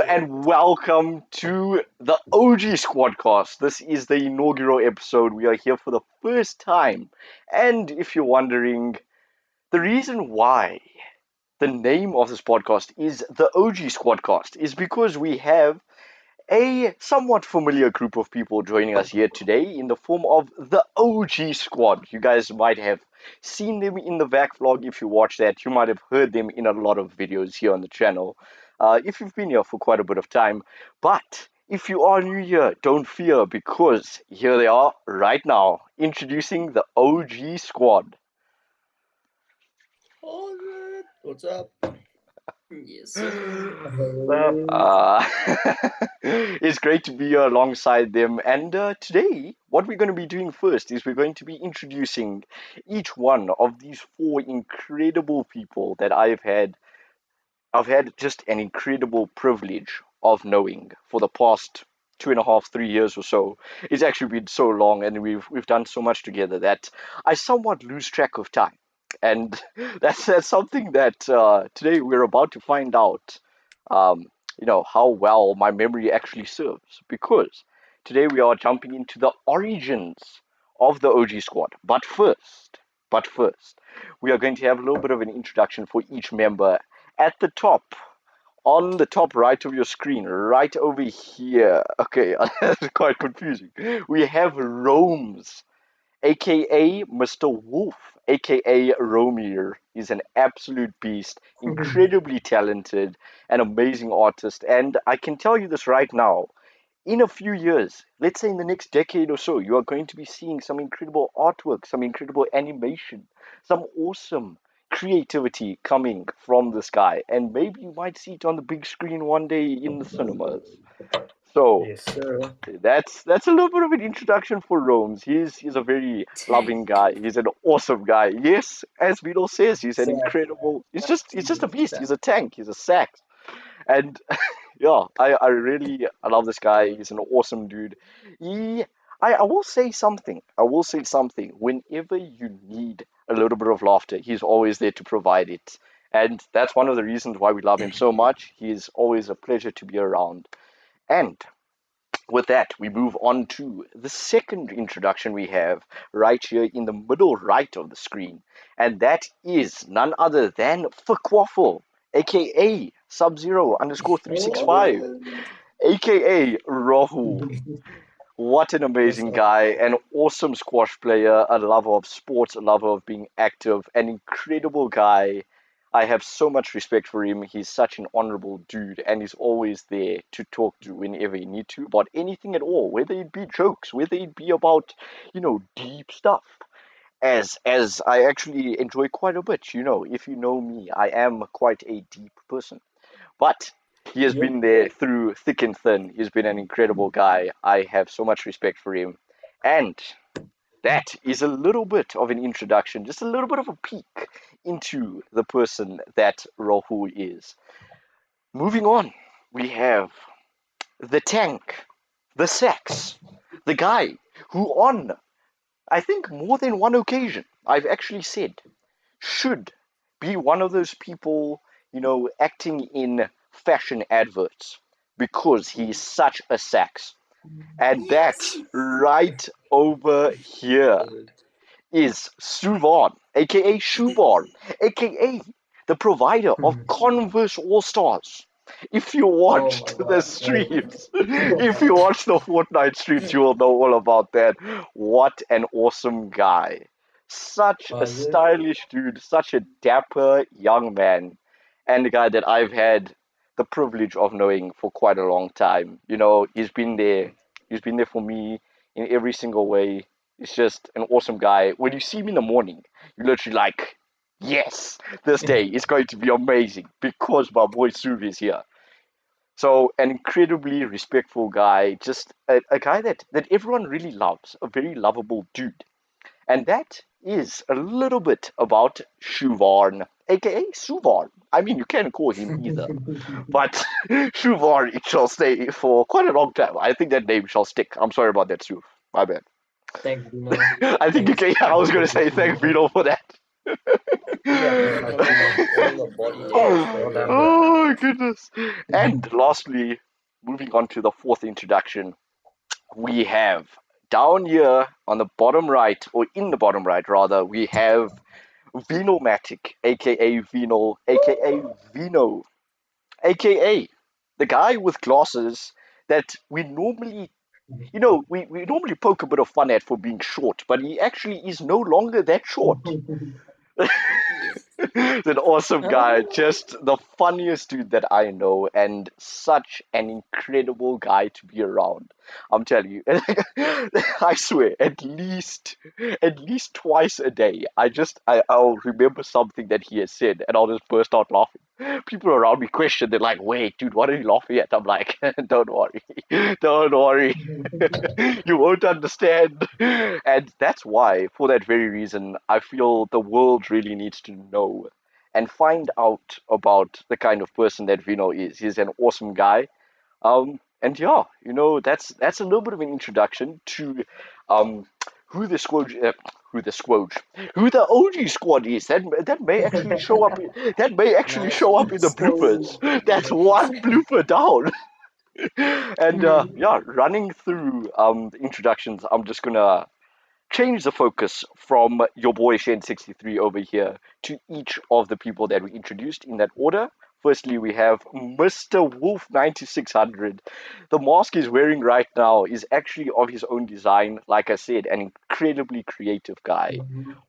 and welcome to the OG Squadcast. This is the inaugural episode. We are here for the first time. And if you're wondering, the reason why the name of this podcast is the OG Squadcast is because we have a somewhat familiar group of people joining us here today in the form of the OG Squad. You guys might have seen them in the back vlog if you watch that. You might have heard them in a lot of videos here on the channel if you've been here for quite a bit of time. But if you are new here, don't fear, because here they are right now, introducing the OG Squad. All good. What's up? Yes, sir. It's great to be here alongside them. And today, what we're going to be doing first is we're going to be introducing each one of these four incredible people that I've had just an incredible privilege of knowing for the past 2.5, 3 years or so. It's actually been so long, and we've done so much together that I somewhat lose track of time. And that's something that today we're about to find out. Um, how well my memory actually serves, because today we are jumping into the origins of the OG Squad. But first, we are going to have a little bit of an introduction for each member at the top, on the top right of your screen, right over here. Okay, that's quite confusing. We have Rome's, aka Mr. Wolf, aka Romir. He's an absolute beast, incredibly talented, an amazing artist. And I can tell you this right now, in a few years, let's say in the next decade or so, you are going to be seeing some incredible artwork, some incredible animation, some awesome creativity coming from this guy. And maybe you might see it on the big screen one day in the cinemas. So Yes, sir. that's a little bit of an introduction for Rome's. He's a very loving Tank. guy. He's an awesome guy. Yes, as Vinil says, he's an Sack. incredible. He's just a beast. Sack. He's a tank. He's a sax. And yeah, I love this guy. He's an awesome dude. He I will say something. I will say something. Whenever you need a little bit of laughter, he's always there to provide it. And that's one of the reasons why we love him so much. He is always a pleasure to be around. And with that, we move on to the second introduction we have right here in the middle right of the screen. And that is none other than Fakwaffle, aka Sub-Zero underscore 365, What? aka Rahul. What an What's amazing up? guy, an awesome squash player, a lover of sports, a lover of being active, an incredible guy. I have so much respect for him. He's such an honorable dude, and he's always there to talk to whenever you need to about anything at all, whether it be jokes, whether it be about, deep stuff. As I actually enjoy quite a bit. If you know me, I am quite a deep person. But he has Yep. been there through thick and thin. He's been an incredible guy. I have so much respect for him. And that is a little bit of an introduction, just a little bit of a peek into the person that Rahul is. Moving on, we have the tank, the sex, the guy who, on I think more than one occasion, I've actually said, should be one of those people, acting in fashion adverts, because he's such a sax. And that Yes. right over here Good. is Suvarn, aka Suvarn, aka the provider of Converse All Stars. If you Oh my watched the god. streams, if you watch the Fortnite streams, you will know all about that. What an awesome guy. Such a Was it? stylish dude, such a dapper young man, and a guy that I've had the privilege of knowing for quite a long time. He's been there. He's been there for me in every single way. He's just an awesome guy. When you see him in the morning, you're literally like, yes, this day is going to be amazing because my boy Suv is here. So an incredibly respectful guy, just a guy that everyone really loves, a very lovable dude. And that is a little bit about Suvarn, aka Suvarn. I mean, you can call him either, but Suvarn, it shall stay for quite a long time. I think that name shall stick. I'm sorry about that, Suv. My bad. Thanks, Vinil. I think you Thanks. can. I was going to say thank Vito for that. Yeah, man. I mean, all the body damage that we have done. Oh my goodness. And lastly, moving on to the fourth introduction, we have down here on the bottom right, or in the bottom right rather, we have Vinomatic, aka Vinil, aka Vino, aka the guy with glasses that we normally, we normally poke a bit of fun at for being short, but he actually is no longer that short. Yes. An awesome guy, just the funniest dude that I know, and such an incredible guy to be around. I'm telling you, I swear, at least twice a day, I'll remember something that he has said, and I'll just burst out laughing. People around me question, they're like, "Wait, dude, what are you laughing at?" I'm like, "Don't worry, don't worry." You won't understand. And that's why, for that very reason, I feel the world really needs to know and find out about the kind of person that Vino is. He's an awesome guy. And yeah, that's a little bit of an introduction to um, who the squad, who the squad, who the OG squad is. That may actually show up. That may actually Nice, show up in the nice. bloopers. That's one blooper down. And yeah, running through the introductions, I'm just gonna change the focus from your boy Shen63 over here to each of the people that we introduced in that order. Firstly, we have Mr. Wolf 9600. The mask he's wearing right now is actually of his own design. Like I said, an incredibly creative guy.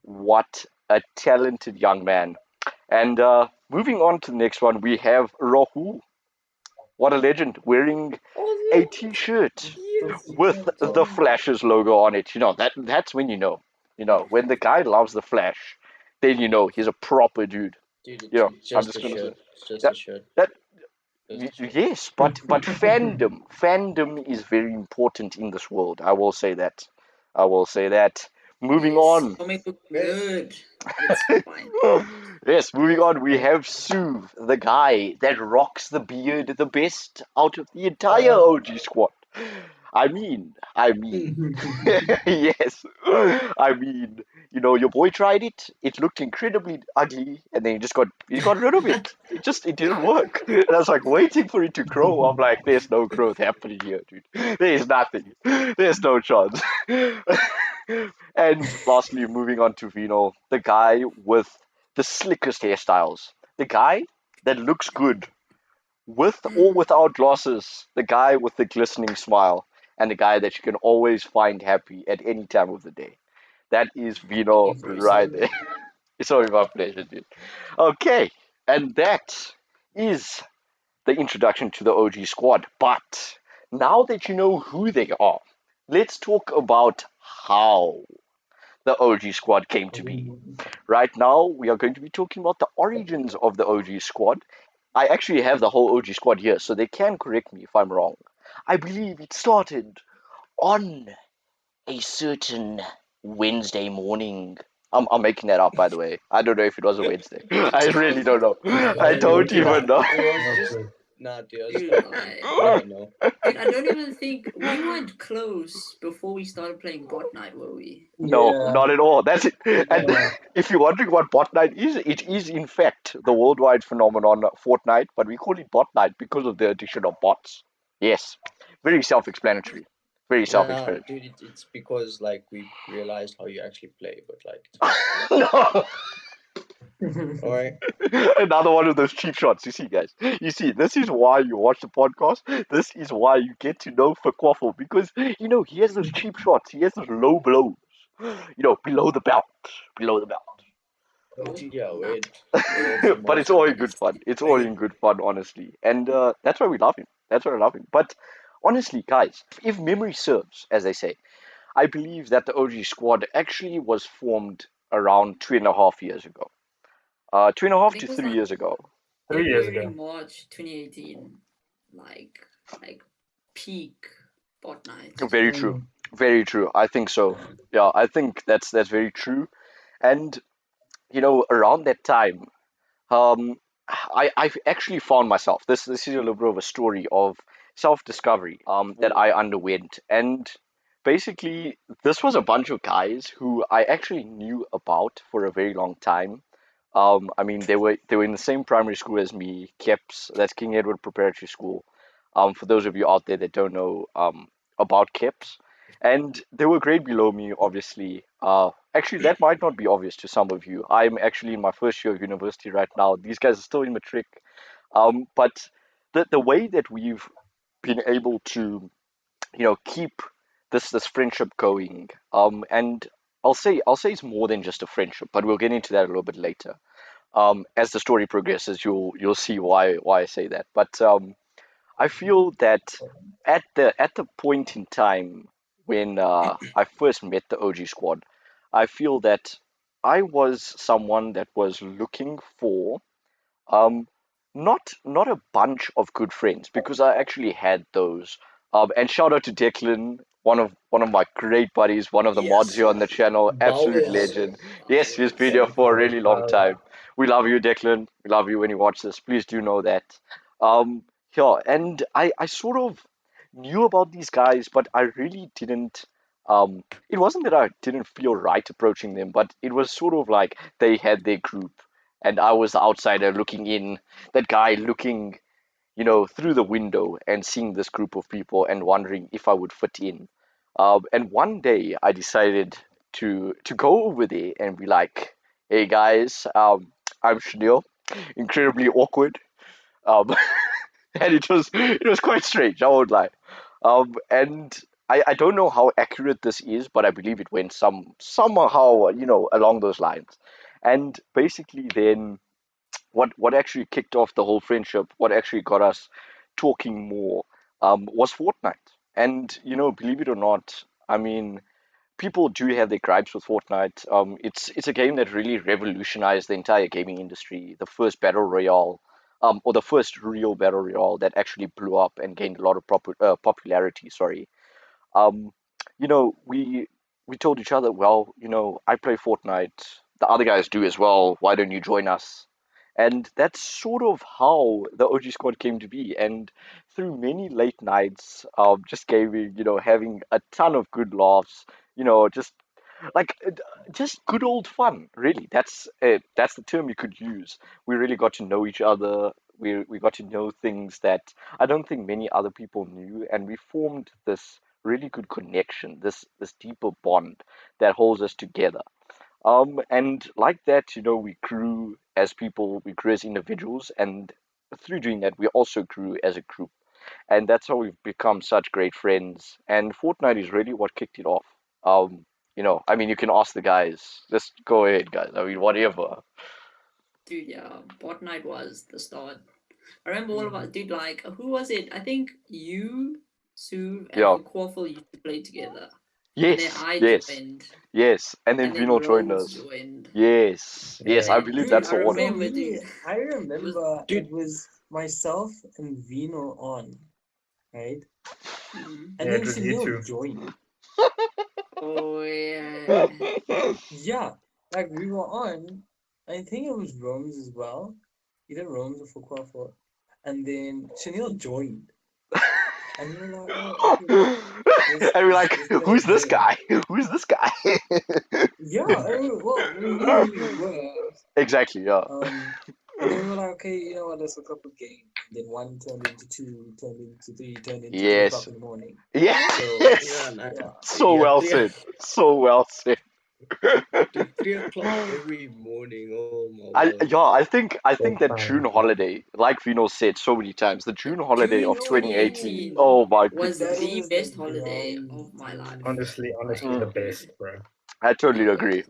What a talented young man. And moving on to the next one, we have Rahul. What a legend, wearing Oh, a t-shirt yes. with the Flash's logo on it. That's when when the guy loves the Flash, then he's a proper dude. Dude, it's I'm just just a gonna say shirt. It's just that a shirt. that Just a shirt. yes, but fandom is very important in this world. I will say that. I will say that. Moving Yes. on. Oh, make look good. It's fine. Yes, moving on, we have Suv, the guy that rocks the beard the best out of the entire OG squad. I mean, yes. I mean, your boy tried it. It looked incredibly ugly, and then he got rid of it. It didn't work. And I was like waiting for it to grow. I'm like, there's no growth happening here, dude. There's nothing. There's no chance. And lastly, moving on to Vino, the guy with the slickest hairstyles, the guy that looks good with or without glasses, the guy with the glistening smile, and the guy that you can always find happy at any time of the day. That is Thank Vino you for your right service. there. It's always my pleasure, dude. Okay, and that is the introduction to the OG squad. But now that you know who they are, let's talk about how the OG squad came to be. Right now, we are going to be talking about the origins of the OG squad. I actually have the whole OG squad here, so they can correct me if I'm wrong. I believe it started on a certain Wednesday morning. I'm making that up, by the way. I don't know if it was a Wednesday. I really don't know. I don't even know. It was just nah, dude. I was just gonna lie. I don't know. Dude, I don't even think we weren't close before we started playing Bot Night, were we? No, not at all. That's it. And if you're wondering what bot night is, it is in fact the worldwide phenomenon Fortnite, but we call it bot night because of the addition of bots. Yes, very self-explanatory. Very Nah, self-explanatory. dude, it's because like we realized how you actually play, but like No, all right. another one of those cheap shots. You see, guys. You see, this is why you watch the podcast. This is why you get to know Fakwaffle because he has those cheap shots. He has those low blows. Below the belt, below the belt. Yeah, we're also But it's most all in good honest. fun. It's all in good fun, honestly. And that's why we love him. That's why I love him. But honestly, guys, if memory serves, as they say, I believe that the OG squad actually was formed around 2.5 years ago. Two and a I half think to it was 3 like years ago. 3 years February, ago. March 2018. Like peak Bot Night. Very true. Very true. I think so. Yeah, I think that's very true. And around that time, I've actually found myself. This is a little bit of a story of self-discovery that I underwent. And basically, this was a bunch of guys who I actually knew about for a very long time. I mean, they were in the same primary school as me, KEPS, that's King Edward Preparatory School. For those of you out there that don't know about KEPS, and they were grade below me, obviously. Actually, that might not be obvious to some of you. I'm actually in my first year of university right now. These guys are still in matric. But the way that we've been able to keep this friendship going. And I'll say it's more than just a friendship, but we'll get into that a little bit later. As the story progresses, you'll see why I say that. But I feel that at the point in time when I first met the OG squad, I feel that I was someone that was looking for um, not a bunch of good friends because I actually had those. And shout out to Declan, one of my great buddies, one of the mods Yes. here on the channel, absolute Bowels. legend. Yes, he's been here for a really long time. We love you, Declan. We love you when you watch this. Please do know that. Um, yeah, and I sort of knew about these guys, but I really didn't. It wasn't that I didn't feel right approaching them, but it was sort of like they had their group and I was the outsider looking in, that guy looking, through the window and seeing this group of people and wondering if I would fit in. And one day I decided to go over there and be like, "Hey guys, I'm Shenil." Incredibly awkward, um, and it was quite strange. I won't lie. And I don't know how accurate this is, but I believe it went somehow along those lines. And basically, then what actually kicked off the whole friendship, what actually got us talking more, was Fortnite. And believe it or not, I mean, people do have their gripes with Fortnite. It's a game that really revolutionized the entire gaming industry. The first battle royale, or the first real battle royale that actually blew up and gained a lot of popularity. Sorry. um, we told each other, well, I play Fortnite, the other guys do as well. Why don't you join us? And that's sort of how the OG squad came to be. And through many late nights, just gaming, having a ton of good laughs, just like just good old fun. Really, that's it. That's the term you could use. We really got to know each other. We got to know things that I don't think many other people knew, and we formed this really good connection, this deeper bond that holds us together. And like that, we grew as people, we grew as individuals, and through doing that, we also grew as a group. And that's how we've become such great friends. And Fortnite is really what kicked it off. I mean, you can ask the guys. Just go ahead, guys. I mean, whatever. Dude, yeah, Fortnite was the start. I remember all of us, dude, like, who was it? I think you, Sue, and Yeah. Quaffle used to play together. And then Yes. I Yes. joined. Yes. And then And then Vinil joined Rose us. joined. Yes. Yes. I And believe dude, that's I the order. remember, For me, dude. I It was, remember dude. it was myself and Vino on, right? Mm. And Yeah, then it was you Sunil two. joined. Oh, yeah. Yeah, like we were on. I think it was Rome's as well, either Rome's or Fuquafa. And then Sunil joined. And we were like, oh, okay, And we're like, let's play a who's this game. guy? Who's this guy? Yeah, well, we knew who he was. Exactly, yeah. And then we were like, okay, you know what, let's look up a game. And then one turned into two, turned into three, turned into 2 o'clock Yes. in the morning. Yes. Yeah, Yeah. So well said. So well said. Dude, 3 o'clock every morning. Oh my I word. yeah, I think that Bedtime. June holiday, like Vino said so many times, the June holiday June of 2018. 2018 Oh my was That goodness. the was best the holiday grand of my life. Honestly, the Mm, best, bro. I totally Yeah, agree.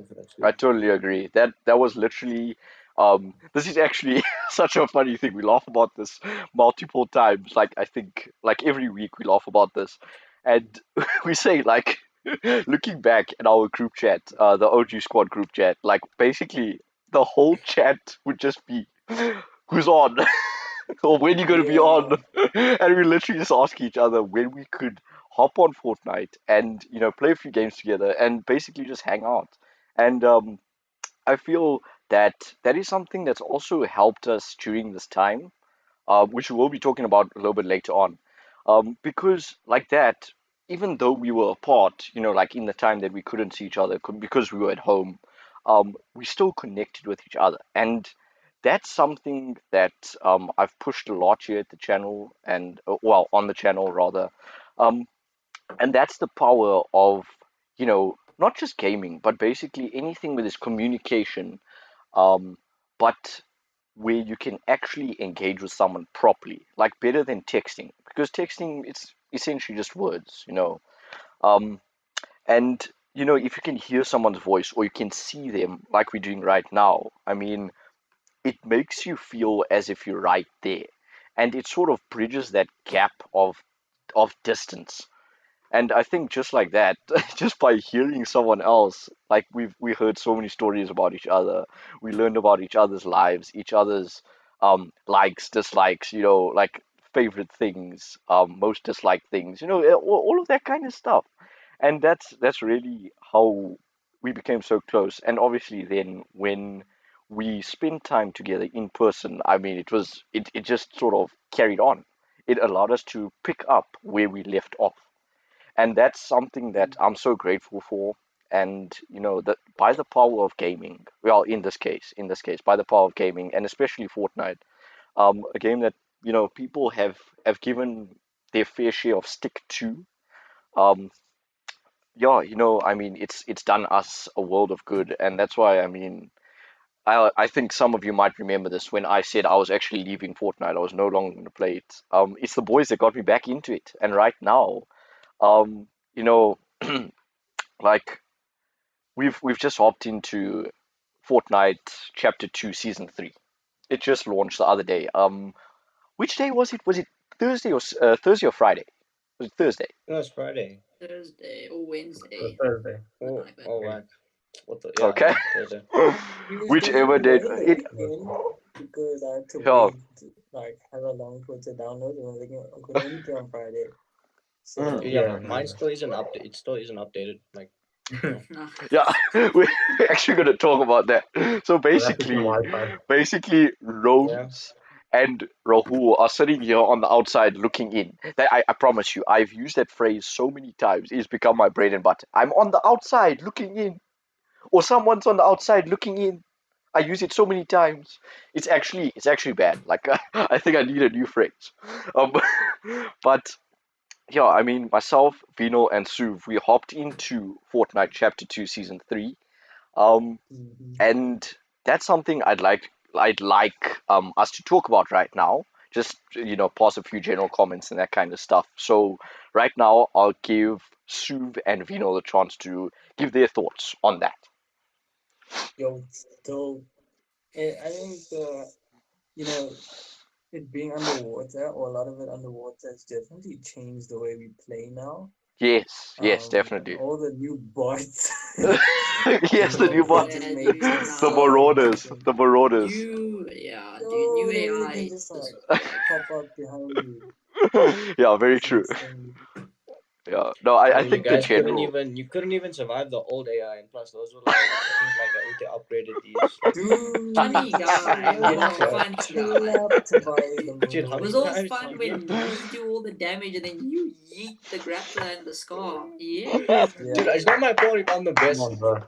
I definitely. totally agree. That was literally this is actually such a funny thing. We laugh about this multiple times. Like I think like every week we laugh about this. And we say like looking back at our group chat, the OG squad group chat, like basically the whole chat would just be who's on or when you going to be on. Yeah. And we literally just ask each other when we could hop on Fortnite and play a few games together and basically just hang out. And I feel that that is something that's also helped us during this time, which we will be talking about a little bit later on. Because like that, even though we were apart, like in the time that we couldn't see each other because we were at home, we still connected with each other. And that's something that I've pushed a lot here at the channel and, well, on the channel rather. Um, and that's the power of, not just gaming, but basically anything with this communication, um, but where you can actually engage with someone properly, like better than texting, because texting, it's essentially just words. Um, and if you can hear someone's voice or you can see them like we're doing right now, I mean, it makes you feel as if you're right there, and it sort of bridges that gap of distance. And I think just like that, just by hearing someone else, like we heard so many stories about each other, we learned about each other's lives, each other's likes, dislikes, like favorite things, most disliked things, all of that kind of stuff. And that's really how we became so close. And obviously then when we spent time together in person, I mean, it just sort of carried on. It allowed us to pick up where we left off, and that's something that I'm so grateful for. And that by the power of gaming, well, in this case, by the power of gaming, and especially Fortnite, a game that people have given their fair share of stick to. Um, yeah, I mean, it's done us a world of good, and that's why, I mean, I think some of you might remember this when I said I was actually leaving Fortnite. I was no longer going to play it. It's the boys that got me back into it, and right now, um, you know, like we've just hopped into Fortnite Chapter 2 Season 3. It just launched the other day. Which day was it? Was it Thursday or Friday? Was it Thursday? No, it's Friday. Thursday or Wednesday. Thursday. something Oh, like that. oh, whack. What the? Okay. Thursday. Whichever day. Was it the It, weekend? Because I had to yeah. wait, like, have a long code to download, and I was like, I could only play on Friday. So Yeah, mine still isn't updated. It still isn't updated. Like, Nah. Yeah, we're actually going to talk about that. So basically, yeah. Rose and Rahul are sitting here on the outside looking in. That I promise you, I've used that phrase so many times. It's become my bread and butter. I'm on the outside looking in, or someone's on the outside looking in. I use it so many times. It's actually bad. Like I think I need a new phrase. Um, but yeah, I mean, myself, Vinil, and Suv, we hopped into Fortnite Chapter 2 Season 3. Um, and that's something I'd like us to talk about right now. Just pass a few general comments and that kind of stuff. So right now, I'll give Suv and Vinil the chance to give their thoughts on that. yo, so I think it being underwater, or a lot of it underwater, has definitely changed the way we play now. Yes, And definitely. all the new bots, Yes, the new it bots, just Yeah, makes dude, it the now so marauders, amazing. the marauders. dude, new The way they can AI just is like like pop up behind you, Yeah, very it's true. insane. Yeah, no, I You think the guys general. couldn't even survive the old AI, and plus those were like, I think like we upgraded these. Dude, funny guy, funny chill guy. out to buy the Dude, how It was many Marauder. all times? fun when we do all the damage and then you yeet the grappler and the scar. Yeah. Dude, Yeah. it's not my fault if I'm the Come best. on, bro.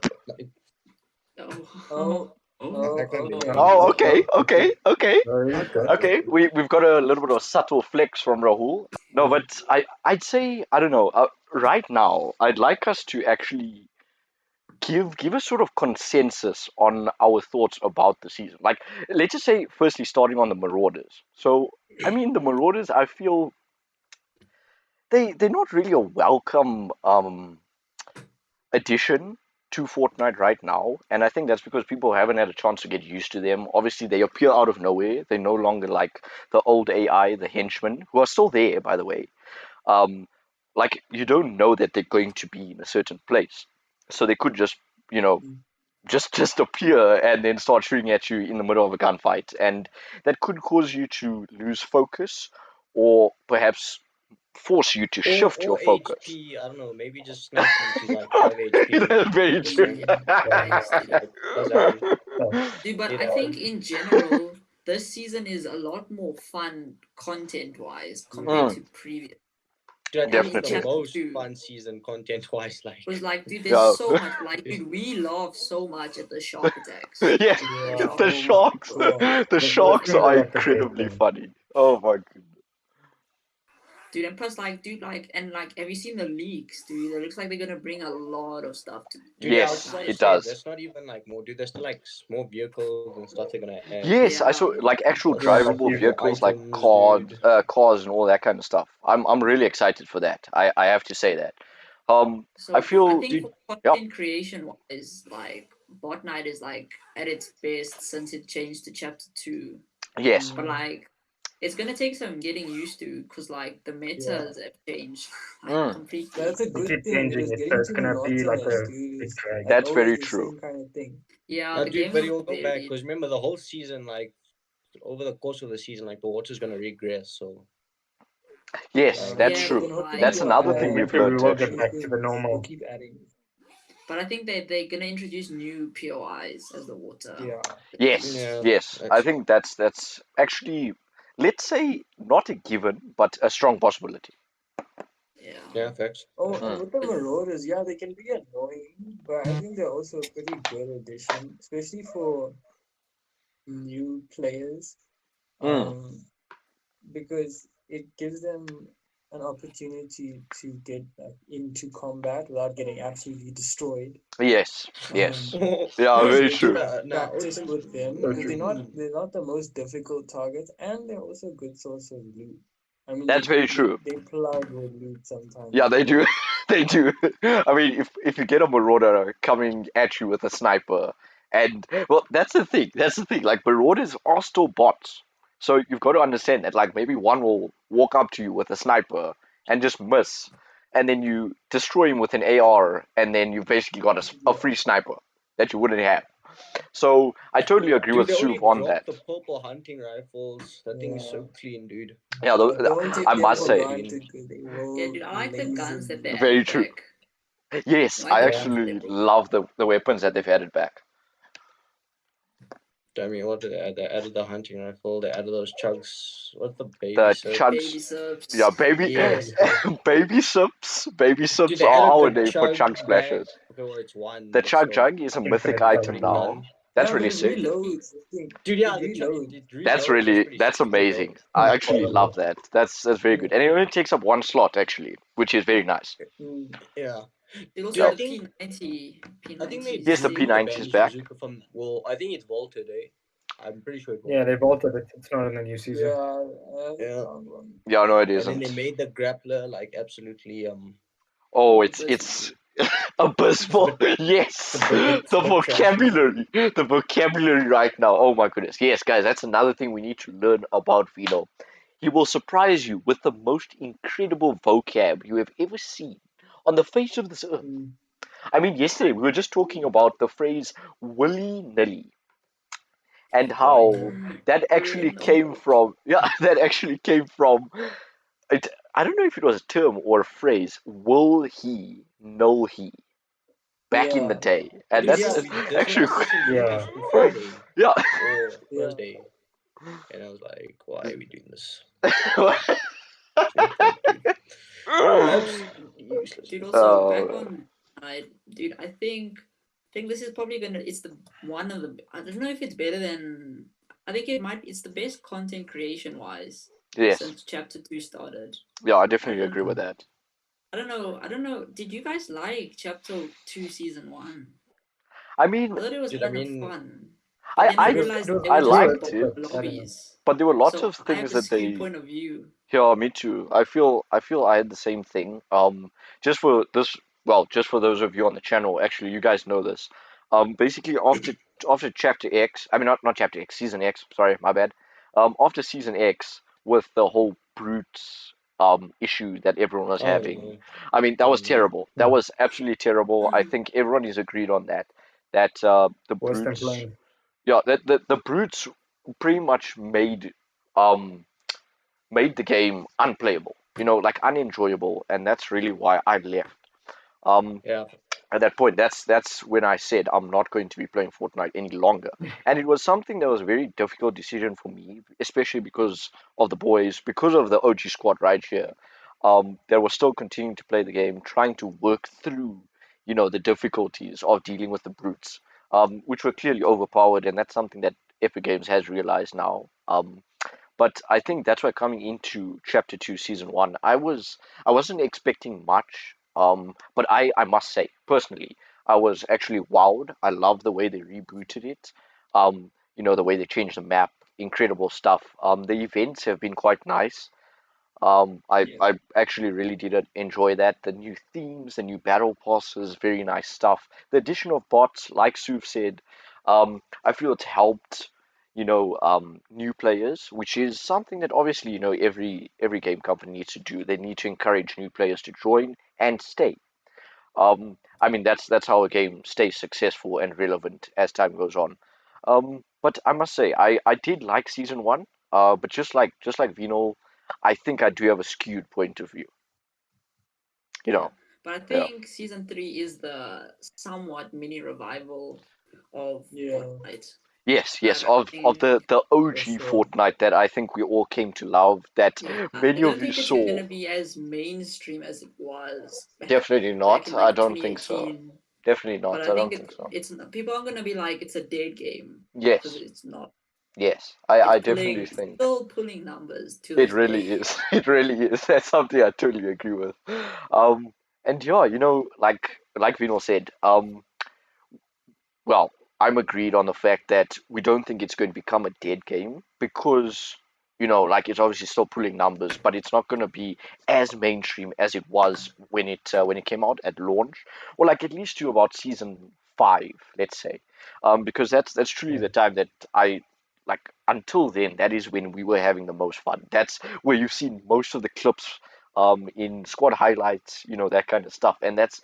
Oh. Oh, Oh. I can't do okay. that. Oh, okay. Okay. Okay, we've got a little bit of subtle flex from Rahul. No, but I'd say, I don't know. Right now, I'd like us to actually give a sort of consensus on our thoughts about the season. Like, let's just say, firstly, starting on the Marauders. So, I mean, the Marauders, I feel they're not really a welcome addition to Fortnite right now, and I think that's because people haven't had a chance to get used to them. Obviously, they appear out of nowhere. They're no longer like the old AI, the henchmen, who are still there, by the way. Um, like you don't know that they're going to be in a certain place, so they could just, you know, just appear and then start shooting at you in the middle of a gunfight, and that could cause you to lose focus, or perhaps force you to shift your Or focus. HP, I don't know, maybe just snipe you to like 5 HP. That's very Just true. saying. Yeah. Thanks, dude. Like, does that Dude, but it I think in general, this season is a lot more fun content wise compared Mm, to previous. Dude, I And think in it's the Definitely. chapter most 2, fun season content-wise. Like, was like, dude, there's Yeah. so much. Like, dude, we laugh so much at the shark attacks. Yeah, Yeah, Shark the oh my sharks. god. The Those sharks things are are like the best incredibly thing. funny. Oh my goodness. Dude, and plus, like, dude, like, and like, have you seen the leaks, dude? It looks like they're gonna bring a lot of stuff to. dude, yeah, I was Yes, just gonna it say, does. there's not even like more, dude. There's still like more vehicles and stuff they're gonna add. Yes, I Yeah. saw like actual Lots Yeah, of like drivable you- more vehicles like items, cars, dude. cars and all that kind of stuff. I'm really excited for that. I have to say that. So I I feel, think Dude, for yep, content creation wise, like, Fortnite is like at its best since it changed to Chapter 2. yes, But like, it's gonna take some getting used to, cause like the metas have changed like mm, completely. That's a They good keep thing. It changing was it, so getting it's too gonna be like monotonous, a dude. big It's drag. like that's always very the true. same kind of thing. Yeah, now, the dude, games but are you'll go back varied. because remember the whole season, like over the course of the season, like the water's gonna regress. So, Yes, like, that's Yeah, true. But then hopefully That's like, they'll another add thing Yeah, we've eventually we learned will get new actually. back to the things. They'll normal. keep adding. but I think they're gonna introduce new POIs as the water. Yeah. Yes, yeah, yes. I that's think that's actually, let's say, not a given, but a strong possibility. yeah, facts. Oh, Facts. and Mm. with the Marauders, yeah, they can be annoying, but I think they're also a pretty good addition, especially for new players. Mm. Because it gives them an opportunity to get back into combat without getting absolutely destroyed. Yes, yes. Yeah, So very they Dude, true. can nah, practice with them So because true. they're not the most difficult targets, and they're also a good source of loot. I mean, That's very they true. they plug with loot sometimes Yeah, as they do. well. They do. I mean, if you get a marauder coming at you with a sniper, and well, that's the thing. That's the thing. Like marauders are still bots, so you've got to understand that. Like maybe one will walk up to you with a sniper and just miss, and then you destroy him with an AR, and then you've basically got a Yeah, free sniper that you wouldn't have. So I totally agree dude, with they Suv already on dropped that. the purple hunting rifles. That thing is yeah. so clean, dude. Yeah, But don't I take them must for So say, clean. granted because they Yeah, will dude, I like the laser guns that they you. very added true. back. Yes, I like I the Yeah. guns that they actually brought. love the weapons that they've added back. I mean, what did they add? They added the hunting rifle. They added those chugs. What's the baby The soap? chugs, Baby subs. yeah, baby, Yes. baby Dude, sips they are added our the name for chug chug back. splashes. Okay, well, it's one, The but chug still. jug is a mythic Infinite The item chug. big now. gun. That's Yeah, but really it sick. reloads. I think Dude, it yeah, reloads. it reloads. That's pretty That's sick. It amazing. reloads. I Oh, actually love that. That's very good, and it only takes up one slot actually, which is very nice. Mm. Yeah. Dude, also Dude, I Yeah. the think P90. I think they P90 is Yes, the sick. removed the P90 is bandage back. bazooka from. Well, I think it's vaulted. Eh? I'm pretty sure it Yeah, they vaulted. vaulted it. It's not in the new season. Yeah, I haven't Yeah. found one. Yeah, no, it And then they isn't. made the grappler like absolutely Oh, it's Abysmal. abysmal. it's Yes, a bit it's a the bit trash now. vocabulary right now. Oh my goodness. Yes, guys, that's another thing we need to learn about Vinil. He will surprise you with the most incredible vocab you have ever seen on the face of this earth. Mm. I mean, yesterday we were just talking about the phrase willy nilly and Why? how that actually came Willy-nilly. from, yeah, that actually came from, it, I don't know if it was a term or a phrase, will he, know he, back in the Yeah, day. And Dude, that's yeah, this was actually, discussed in uni Yeah. school Friday yeah. or yeah. Thursday, and I was like, why are we doing this? No point, dude. Absolutely useless. Dude, also back uh, on, dude, I think this is probably gonna. It's the one of the. I don't know if it's better than. I think it might. It's the best content creation wise yes, since Chapter 2 started. yeah, I I definitely don't. agree with that. I don't know. I don't know. Did you guys like Chapter 2 Season 1? I I mean, thought it was Dude, I kind of mean, fun, but then I I, realized It that was they I were just good, liked bot it, but I don't know. lobbies. but there were lots So of I have things a that skewed they. point of view. Yeah, me too. I feel I had the same thing. Just for this, well, just for those of you on the channel, actually, you guys know this. Basically after Chapter X, I mean not Chapter X, Season X. Sorry, my bad. After Season X, with the whole brutes issue that everyone was oh having, no, I mean that was no. terrible. That was absolutely terrible. I think everyone is agreed on that. That the Worse than brutes, playing. yeah, that the brutes pretty much made the game unplayable, like unenjoyable, and that's really why I left. Um, Yeah, at that point, that's when I said I'm not going to be playing Fortnite any longer, and it was something that was a very difficult decision for me, especially because of the boys, because of the OG squad right here. that were still continuing to play the game, trying to work through, the difficulties of dealing with the brutes, which were clearly overpowered, and that's something that Epic Games has realized now. But I think that's why coming into Chapter 2, Season 1, I wasn't expecting much. But I must say, personally, I was actually wowed. I love the way they rebooted it. The way they changed the map, incredible stuff. The events have been quite nice. Yeah. I actually really did enjoy that. The new themes, the new battle passes, very nice stuff. The addition of bots, like Suv said, I feel it's helped, new players, which is something that obviously, every game company needs to do. They need to encourage new players to join and stay. I mean, that's how a game stays successful and relevant as time goes on. But I must say, I did like season one. But just like Vinol, I think I do have a skewed point of view. You Yeah. know, But I yeah. think season 3 is the somewhat mini revival of Yeah. Fortnite. Yes, Like yes, I of the think OG sure. Fortnite that I think we all came to love, that yeah, I many don't of you think it's saw. gonna be as mainstream as it was Definitely back not. in I like don't think so. 2018. Definitely But not. I I think don't think so. it's people are gonna be like it's a dead game because Yes, it's not. yes. It's I definitely pulling think still pulling numbers to it this really day. is. It really is. That's something I totally agree with. Um, and yeah, like Vino said, well, I'm agreed on the fact that we don't think it's going to become a dead game because, like it's obviously still pulling numbers, but it's not going to be as mainstream as it was when it came out at launch, or like at least to about season 5, let's say, because that's truly the time that I like. Until then, that is when we were having the most fun. That's where you've seen most of the clips. In squad highlights, that kind of stuff, and that's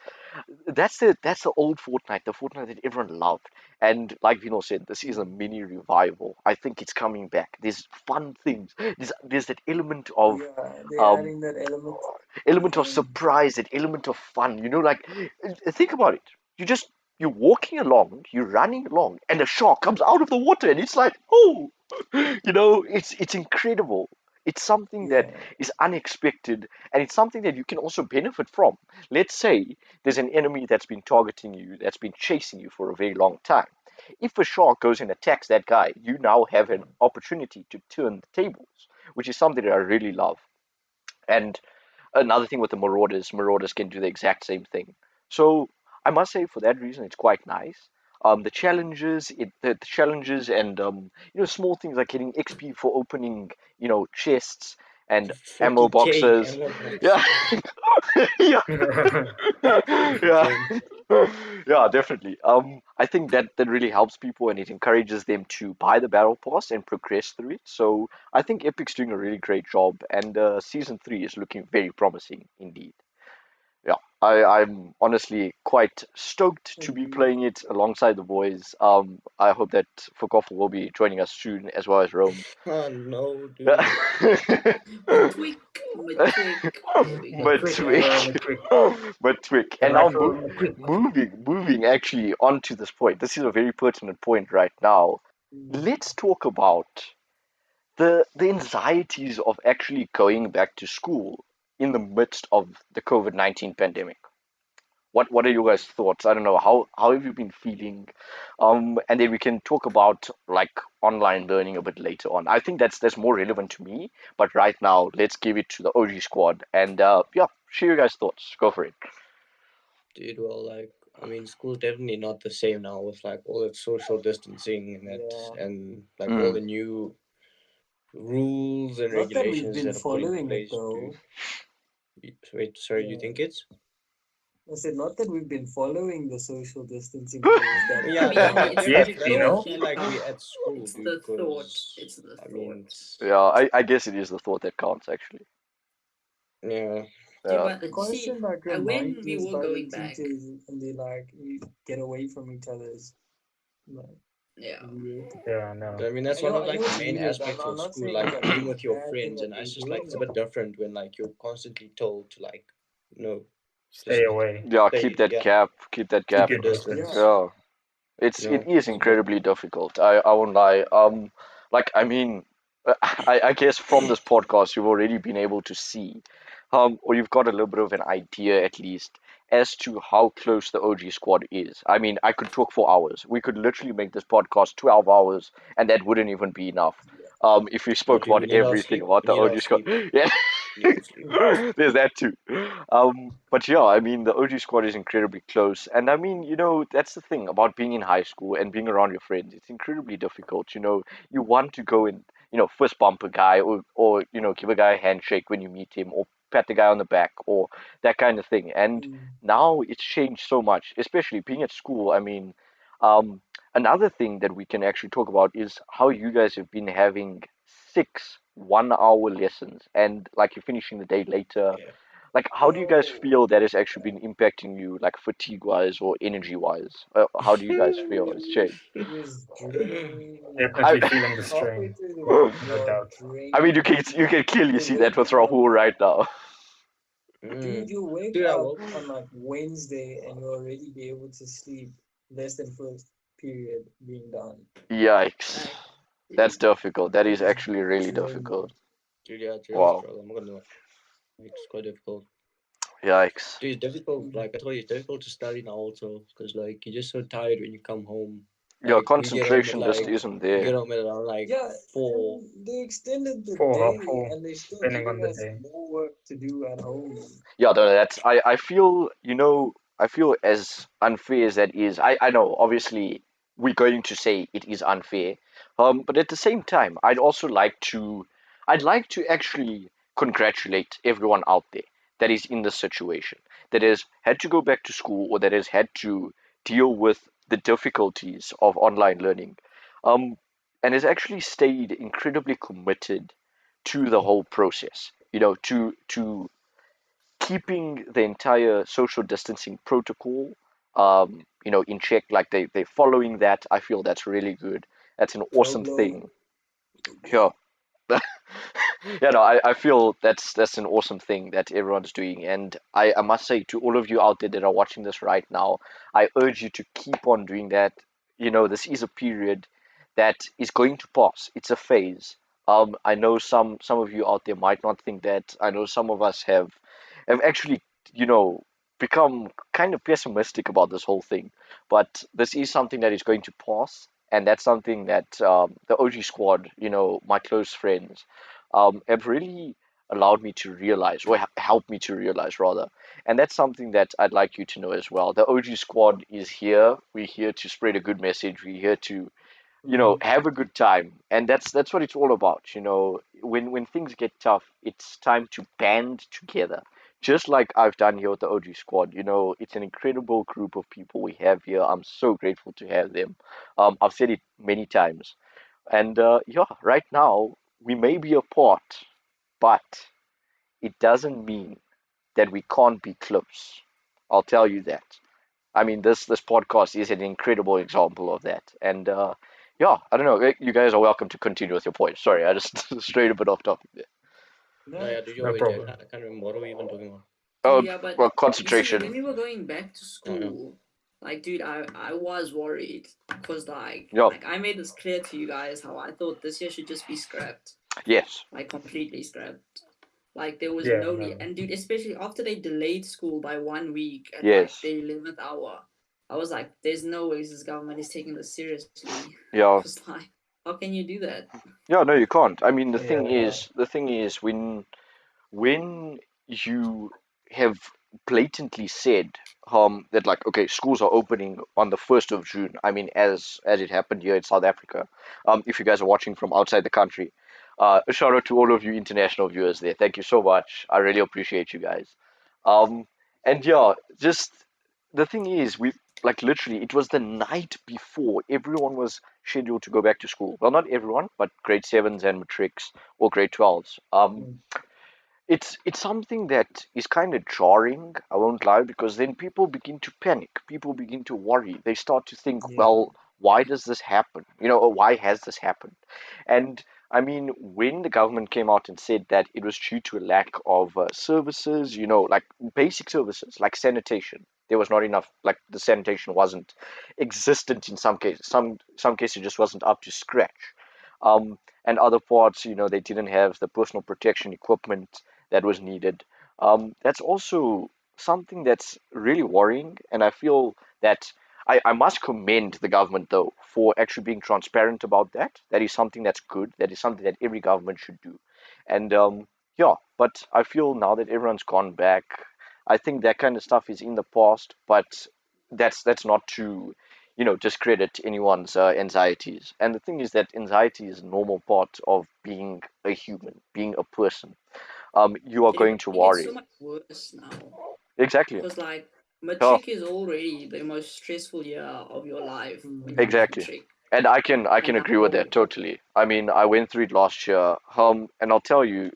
the old Fortnite, the Fortnite that everyone loved. And like Vino said, this is a mini revival. I think it's coming back. There's fun things. There's that element of Yeah, they're um adding that element of element of fun. surprise, that element of fun. Like think about it. You're walking along, you're running along, and a shark comes out of the water, and it's like, oh, it's incredible. It's something that Yeah. is unexpected, and it's something that you can also benefit from. Let's say there's an enemy that's been targeting you, that's been chasing you for a very long time. If a shark goes and attacks that guy, you now have an opportunity to turn the tables, which is something that I really love. And another thing with the marauders can do the exact same thing. So I must say, for that reason, it's quite nice. The challenges, and small things like getting XP for opening chests and ammo 40K boxes. ammo Yeah, box. yeah, yeah, Insane. yeah, definitely. I think that really helps people, and it encourages them to buy the battle pass and progress through it. So I think Epic's doing a really great job, and season 3 is looking very promising indeed. Yeah, I'm honestly quite stoked to be Agreed. playing it alongside the boys. I hope that Fukoffle will be joining us soon, as well as Rome. Oh no, dude. Matwick, Matwick. There we go. But Matric, bro, Twig, matric. but Twig, The and now actual matric. moving actually onto this point. This is a very pertinent point right now. Mm. Let's talk about the anxieties of actually going back to school in the midst of the COVID-19 pandemic. What are your guys' thoughts? I don't know, how have you been feeling? And then we can talk about like online learning a bit later on. I think that's more relevant to me. But right now, let's give it to the OG squad, and yeah, share your guys' thoughts. Go for it. Dude, well, like, I mean, school's definitely not the same now with like all that social distancing and Yeah. like all Mm. the new rules and Not that we've regulations been that are put in following it place to. though. Wait, sorry, you Yeah. think it's? I said not that we've been following the social distancing rules that I Yeah, mean, no, it's Yes, the definitely. you That's why I know. thought, feel like we at school, it's dude. the thought, Because it's the I mean, thought. Yeah, I guess it is the thought that counts, actually. yeah, See, Yeah. the but see, constant like when we reminders were by the going back, teachers and they like we get away from each other is like yeah, weird. Yeah, no. but I mean that's one of I like know the it's main weird. aspects I'm of not school, saying like it's like being a with your bad thing friends, that and they're it's just like doing, it's a bit different when like you're constantly told to like, you know, Stay just away. Yeah, stay, yeah, keep that keep gap. your yeah. distance. Yeah. You It know, is it's a bit. incredibly difficult. I won't lie. Like I mean, I guess from this podcast you've already been able to see or you've got a little bit of an idea at least as to how close the OG squad is. I mean, I could talk for hours. We could literally make this podcast 12 hours, and that wouldn't even be enough. If we But spoke dude, about we need our everything sleep. about We the need our OG squad. sleep. Yeah. We need our sleep. There's that too. But yeah, I mean, the OG squad is incredibly close. And I mean, that's the thing about being in high school and being around your friends. It's incredibly difficult. You want to go and, fist bump a guy or give a guy a handshake when you meet him or pat the guy on the back or that kind of thing. And now it's changed so much, especially being at school. I mean, um, another thing that we can actually talk about is how you guys have been having 6 1-hour lessons and like you're finishing the day later. Yeah. Like, how do you guys Yo, feel that has actually been impacting you, like fatigue wise or energy wise? How do you guys feel it's changed? just drained. I, Definitely feeling the Halfway strain, through the day, no you're doubt. I mean, drained. you can clearly You see that wake with up, Rahul right now. dude, Mm. you wake Dude, I up woke. on like Wednesday and you already be able to sleep less than first period being done. Yikes, Like, that's difficult. That is Just actually really draining. difficult. Dude, yeah, it's really Wow, struggle. I'm not gonna lie. It's quite difficult. yikes. Dude, it's difficult. Mm. Like I told you, it's difficult to study now also because like you're just so tired when you come home. Your Like we get home at concentration just like isn't we there. get home at around like Yeah, 4. and they extended the 4 or 4, day and they're still depending on giving the us day. more work to do at home. Yeah, no, that's I feel I feel as unfair as that is. I know obviously we're going to say it is unfair, but at the same time I'd like to actually congratulate everyone out there that is in this situation, that has had to go back to school or that has had to deal with the difficulties of online learning, um, and has actually stayed incredibly committed to the whole process. To keeping the entire social distancing protocol, in check. Like they're following that. I feel that's really good. That's an Pro awesome glow. thing. Yeah. Yeah, no, I feel that's an awesome thing that everyone's doing, and I must say to all of you out there that are watching this right now, I urge you to keep on doing that. This is a period that is going to pass. It's a phase. I know some of you out there might not think that. I know some of us have actually, you know, become kind of pessimistic about this whole thing, but this is something that is going to pass, and that's something that the OG squad, my close friends have really allowed me to realize, or helped me to realize rather. And that's something that I'd like you to know as well. The OG squad is here. We're here to spread a good message. We're here to, have a good time. And that's what it's all about. When things get tough, it's time to band together. Just like I've done here with the OG squad, it's an incredible group of people we have here. I'm so grateful to have them. I've said it many times. And yeah, right now we may be apart, but it doesn't mean that we can't be close. I'll tell you that. I mean, this podcast is an incredible example of that. And yeah, I don't know. You guys are welcome to continue with your point. Sorry, I just strayed a bit off topic there. No, No, yeah, dude, you No wait. I problem. can't remember what are we even talking about. Oh, dude, yeah, but well, you see, when concentration. we were going back to Oh yeah. school, like, dude, I was worried because Yeah. like I made this clear to you guys how I thought this year should just be scrapped, Yes. like completely scrapped. Like there was Yeah, no need, no. and dude, especially after they delayed school by 1 week at like Yes. the 11th hour, I was like, "There's no way this government is taking this seriously." Yeah. Because like, how can you do that? Yeah. No, you can't. I mean, Yeah, no. the thing is, when you have blatantly said that like okay, schools are opening on the 1st of June. I mean, as it happened here in South Africa. If you guys are watching from outside the country, a shout out to all of you international viewers there. Thank you so much. I really appreciate you guys. um and yeah, just the thing is, we like literally it was the night before everyone was scheduled to go back to school. Well, not everyone, but grade 7s and matrics or grade 12s. mm, It's something that is kind of jarring, I won't lie, because then people begin to panic, people begin to worry, they start to think, yeah. well, why does this happen, or why has this happened? And I mean, when the government came out and said that it was due to a lack of services, like basic services like sanitation, there was not enough, like the sanitation wasn't existent in some cases, some cases it just wasn't up to scratch. um and other parts, they didn't have the personal protection equipment that was needed. That's also something that's really worrying, and I feel that I must commend the government though for actually being transparent about that. That is something that's good. That is something that every government should do. And yeah, but I feel now that everyone's gone back, I think that kind of stuff is in the past. But that's not to, discredit anyone's anxieties. And the thing is that anxiety is a normal part of being a human, being a person. You are Dude, going but to I think it's worry. so much worse now. Exactly. Because like Oh, matric is already the most stressful year of your life when you finish exactly. matric. And I can And agree with now that totally. I mean, I went through it last year. And I'll tell you,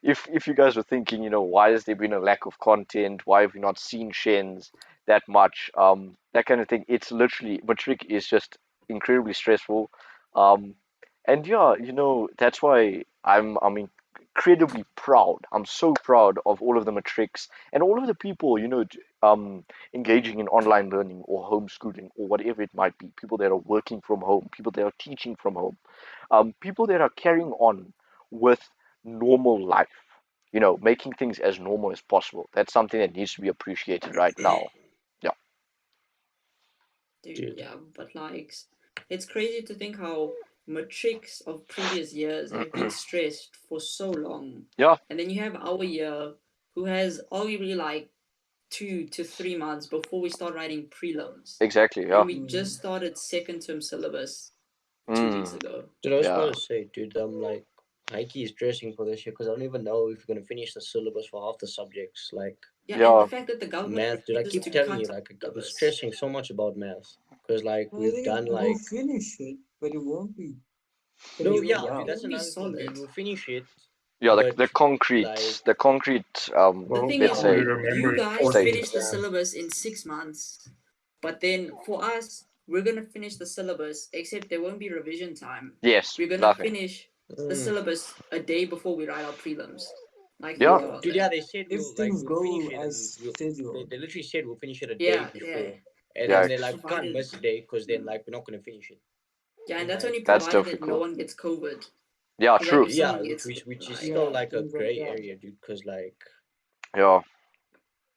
if you guys were thinking, why has there been a lack of content? Why have we not seen Shens that much? That kind of thing. It's literally matric is just incredibly stressful. Um, and yeah, that's why I'm incredibly proud. I'm so proud of all of the matrics and all of the people, engaging in online learning or homeschooling or whatever it might be. People that are working from home, people that are teaching from home, people that are carrying on with normal life, making things as normal as possible. That's something that needs to be appreciated right now. Yeah, dude, Dude. yeah, but like it's crazy to think how matrics of previous years have been stressed for so long. yeah, And then you have our year who has arguably like 2 to 3 months before we start writing prelims. exactly. Yeah, And we just started second term syllabus 2 weeks mm, ago. Dude, I was about yeah, to say, dude, I'm like, Nike is stressing for this year because I don't even know if we're gonna finish the syllabus for half the subjects. Like Yeah, and the yeah, fact that the government math, dude, I refuses keep to telling cut you, our like, I've been syllabus. stressing so much about math because, like, Well, I we've think done we'll like, finish it, but it won't be. no, Finished It yeah, dude, well. that's won't be another thing, dude. solid. We'll finish it, yeah. The but the concrete, like, the concrete. The Well, thing Let's is, all we say remember you is guys fourth state. finish the exam. syllabus in 6 months, but then for us, we're gonna finish the syllabus, except there won't be revision time. Yes, We're gonna nothing. finish the mm, syllabus a day before we write our prelims. Like, Yeah, think Yeah, about dude, yeah, that. they said if like things we'll finish go it and as scheduled. they literally said we'll finish it a day Yeah, yeah. before, and then yeah, they're That's like, we can't provided. miss a day because then like we're not gonna finish it. Yeah, and I'm that's like, only that's provided that no difficult. one gets COVID. Yeah, Because like, true. if yeah, someone gets which is like, still Yeah, like a things like gray that. area, dude, because like Yeah.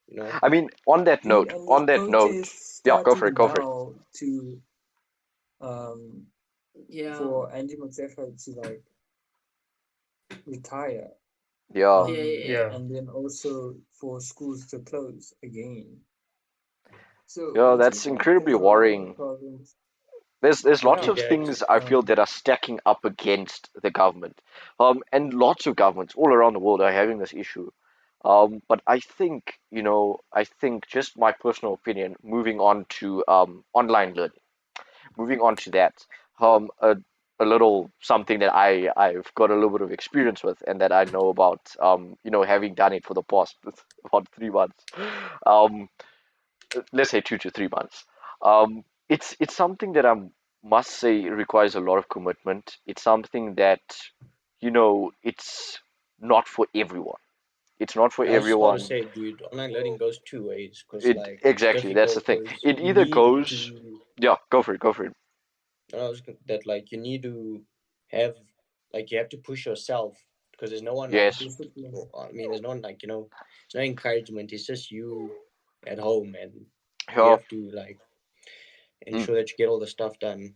you know, I mean, on that See, note, and with on that note, protests yeah, go for it, starting go for it. now to um yeah, for Andy McSeffer to like retire, Yeah, yeah, yeah, yeah. Yeah. and then also for schools to close again. So yeah, it that's seems like incredibly there's a lot of worrying. problems. There's lots Yeah. of dude, yeah, things I feel that are stacking up against the government. And lots of governments all around the world are having this issue. But I think, I think just my personal opinion, moving on to online learning, moving on to that, a little something that I've got a little bit of experience with and that I know about, having done it for the past about 3 months. Um, let's say 2 to 3 months. It's something that I must say requires a lot of commitment. It's something that, it's not for everyone. It's not for I was just about to everyone. say, dude, online learning goes two ways because It like it's exactly, that's the difficult thing. because It you either need goes, to. yeah, go for it, go for it. That like you need to have like you have to push yourself because there's no one like Yes, Discipline. I mean there's no like there's no encouragement. It's just you at home and you yeah, have to like mm, ensure that you get all the stuff done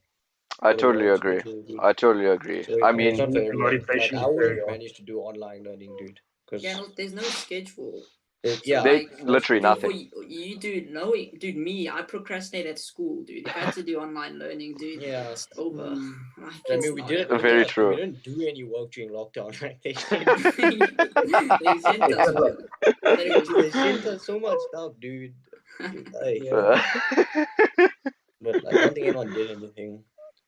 I for the totally world agree. schedule, dude. I totally agree. So I Yeah, it's you mean, not for need the everyone. Like motivation I to carry wouldn't on. manage to do online learning, dude, Yeah, because no, there's no schedule. So yeah, they like, that's the literally dude, thing. for nothing. you, dude, knowing, dude, me, I procrastinate at school, dude. If I had to do online learning, dude, Yeah, it's over. Mm. Like, I it's mean we not did it. happening. Very Yeah, dude, we true. didn't do any work during lockdown. Right? They sent They sent us work, but it was they sent crazy. us so much stuff, dude. Like, Yeah. but like, I don't think anyone did anything.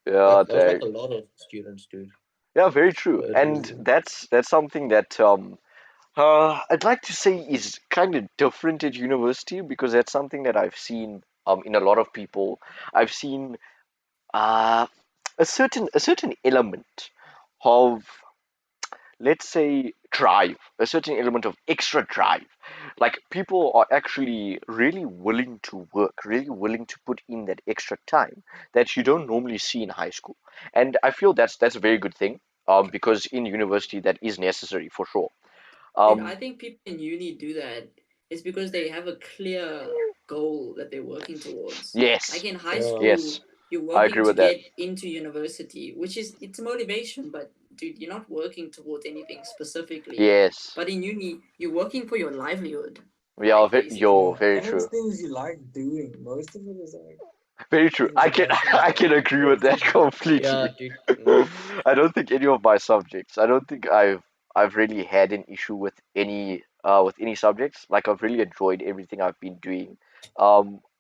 Yeah, Like, that was like dang. a lot of students, dude. Yeah, very true. And But that's something that I'd like to say is kind of different at university because that's something that I've seen in a lot of people. I've seen uh, a certain element of, let's say, drive, a certain element of extra drive. Like people are actually really willing to work, really willing to put in that extra time that you don't normally see in high school. And I feel that's a very good thing because in university that is necessary for sure. Dude, I think people in uni do that. It's because they have a clear goal that they're working towards. Yes. Like in high Yeah. school, Yes. you're I working agree to with that. get into university, which is it's motivation, but dude, you're not working towards anything specifically. Yes. But in uni, you're working for your livelihood. Yeah, Like, yo, basically. very And it's true. things you like doing. Most of it is like Very true. things you're passionate I about. can agree with that completely. Yeah, dude. I don't think any of my subjects. I don't think I've really had an issue with any subjects. Like I've really enjoyed everything I've been doing.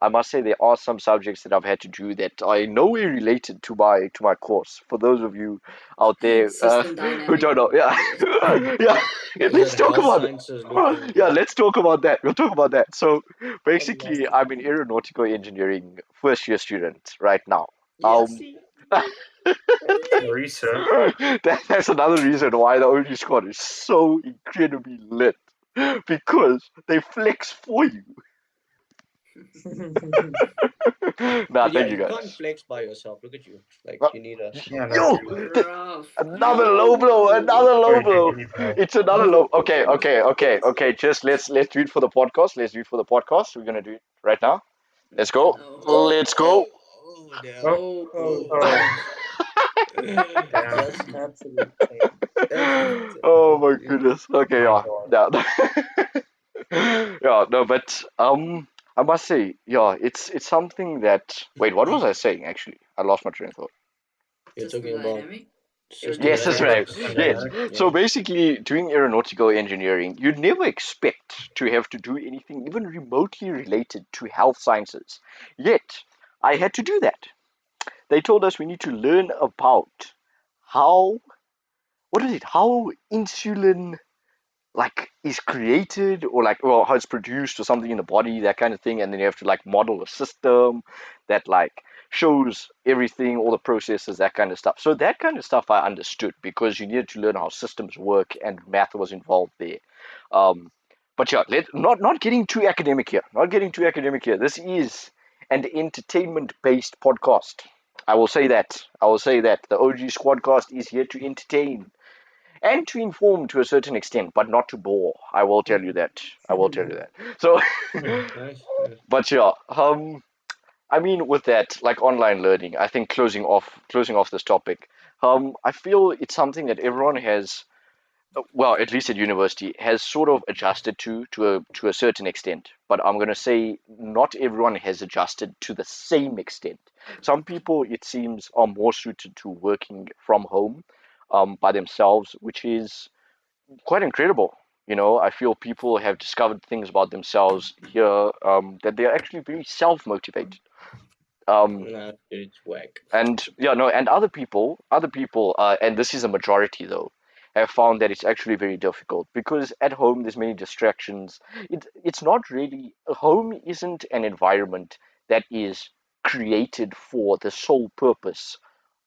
I must say there are some subjects that I've had to do that are in no way related to my course. For those of you out there System who dynamics. don't know, yeah, yeah. Let's Is that talk health about sciences it. looking? Yeah, let's talk about that. We'll talk about that. So basically, Agnostic. I'm an aeronautical engineering first year student right now. Yes. Sorry, sir. That's another reason why the OG squad is so incredibly lit. Because they flex for you. Nah, Dude, yeah, thank you you can't guys. flex by yourself. Look at you. Like Uh, you need us. Yeah, no, Yo! Rough. Another low blow, another low sorry, blow. really bad. It's another low. Okay. Just let's do it for the podcast. Let's do it for the podcast. We're gonna do it right now. Let's go. No. Let's go. Oh, damn. Oh, Oh. damn. That's absolute pain. Oh my goodness. Okay, My yeah. God. Yeah. Yeah, no, but I must say, yeah, it's something that wait, what was I saying actually? I lost my train of thought. You're System talking about dynamic. system Yes, that's right. dynamics. Yes. Dynamic. So Yeah. basically, doing aeronautical engineering, you'd never expect to have to do anything even remotely related to health sciences. Yet, I had to do that. They told us we need to learn about how, what is it? How insulin like is created or like well how it's produced or something in the body, that kind of thing, and then you have to like model a system that like shows everything, all the processes, that kind of stuff. So that kind of stuff I understood because you needed to learn how systems work and math was involved there. um but yeah, not getting too academic here, this is an entertainment based podcast. I will say that the OG Squadcast is here to entertain and to inform to a certain extent, but not to bore. I will tell you that. So, Nice. but yeah, I mean, with that, like online learning, I think closing off this topic, I feel it's something that everyone has, well, at least at university, has sort of adjusted to a certain extent. But I'm gonna say not everyone has adjusted to the same extent. Some people, it seems, are more suited to working from home, by themselves, which is quite incredible. I feel people have discovered things about themselves here, that they are actually very self-motivated. Um, Nah, dude, it's whack. and yeah, no, and other people, and this is a majority though, have found that it's actually very difficult because at home there's many distractions. It's not really home isn't an environment that is created for the sole purpose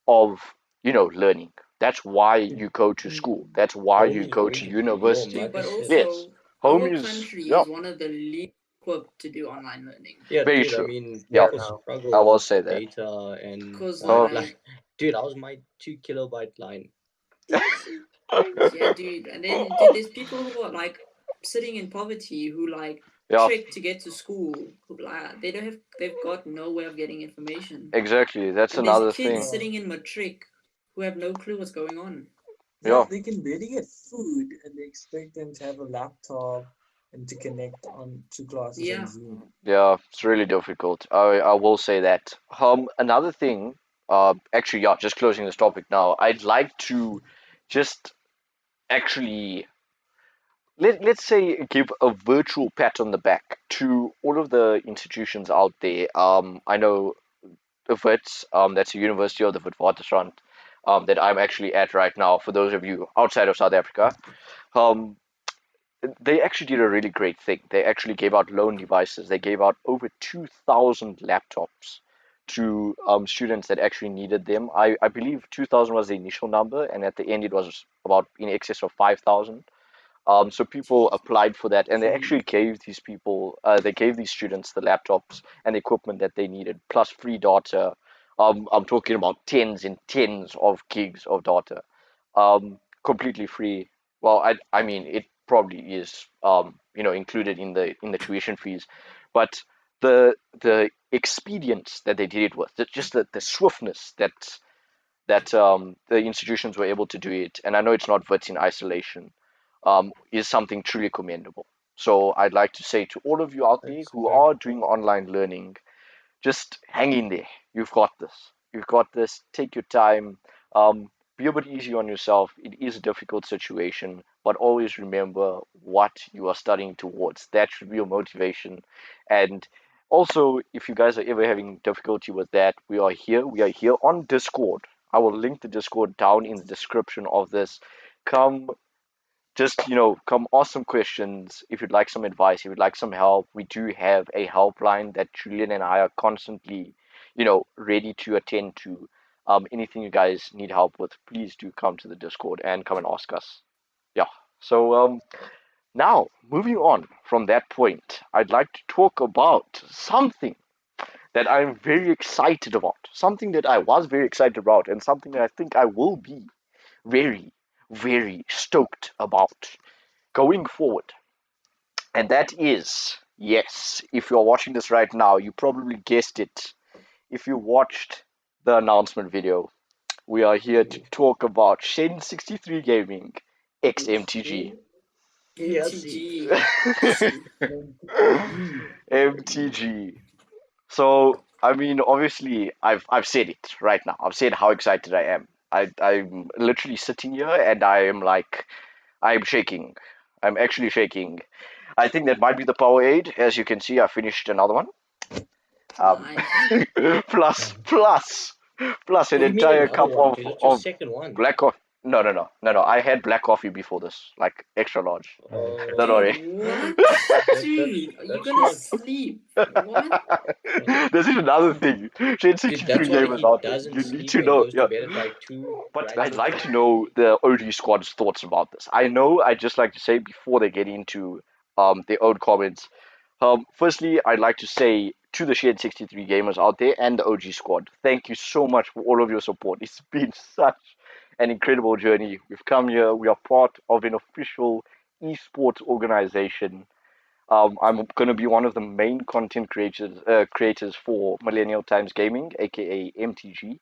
of learning. That's why you go to school. That's why Home you is go to basically your home, university. Dude, like I but said. Yes, also home our is, country yeah, is one of the least equipped to do online learning. Yeah, very dude. I true. mean, Yeah, people No. I struggle will with say that. data and Cause Oh, like, dude, I was my 2 kilobyte line. yeah, dude. And then dude, there's people who are like sitting in poverty who like yeah, trek to get to school. Who like they've got no way of getting information. exactly. That's And there's another kids thing. sitting in matric who have no clue what's going on. Yeah, They can barely get food and they expect them to have a laptop and to connect on to classes on Yeah. Zoom. yeah, it's really difficult. I will say that. Another thing. Actually, yeah, just closing this topic now. I'd like to just actually let's say give a virtual pat on the back to all of the institutions out there. I know the Wits, that's the University of the Witwatersrand, that I'm actually at right now. For those of you outside of South Africa, um, they actually did a really great thing. They actually gave out loan devices. They gave out over 2,000 laptops to students that actually needed them. I believe 2,000 was the initial number, and at the end it was about in excess of 5,000. So people applied for that, and they actually gave they gave these students the laptops and the equipment that they needed, plus free data. I'm talking about tens and tens of gigs of data, completely free. Well, I mean, it probably is included in the tuition fees, but the expedience that they did it with, just the swiftness that the institutions were able to do it, and I know it's not wits in isolation, is something truly commendable. So I'd like to say to all of you out there That's who fair. are doing online learning, just hang in there. You've got this. You've got this. Take your time. Be a bit easy on yourself. It is a difficult situation, but always remember what you are studying towards. That should be your motivation. And also, if you guys are ever having difficulty with that, we are here. We are here on Discord. I will link the Discord down in the description of this. Come just come ask some questions if you'd like some advice, if you'd like some help. We do have a helpline that Julian and I are constantly ready to attend to. Anything you guys need help with, please do come to the Discord and come and ask us. Yeah, so now moving on from that point, I'd like to talk about something that I'm very excited about, something that I was very excited about, and something that I think I will be very, very stoked about going forward. And that is, yes, if you're watching this right now, you probably guessed it. If you watched the announcement video, we are here to talk about Shenz63 Gaming X MTG. Yes. MTG. MTG. So, I mean, obviously, I've said it right now. I've said how excited I am. I'm literally sitting here and I am like, I'm shaking. I'm actually shaking. I think that might be the Powerade. As you can see, I finished another one. Nice. Plus an What do you mean entire another cup one? Because it's your of second one. black coffee. No. I had black coffee before this, like extra large. Don't worry. Dude, what? That- Dude, are you that's gonna not- sleep? What? This is another thing. Dude, Shenz63 that's why Gamers he out there. doesn't You need sleep to and know. goes Yeah. to bed at like 2. But right I'd like till to know the OG Squad's thoughts about this. I know I'd just like to say before they get into their own comments. Firstly, I'd like to say to the Shenz63 Gamers out there and the OG Squad, thank you so much for all of your support. It's been such an incredible journey. We've come here. We are part of an official esports organization. I'm going to be one of the main content creators for Millennial Times Gaming, aka MTG.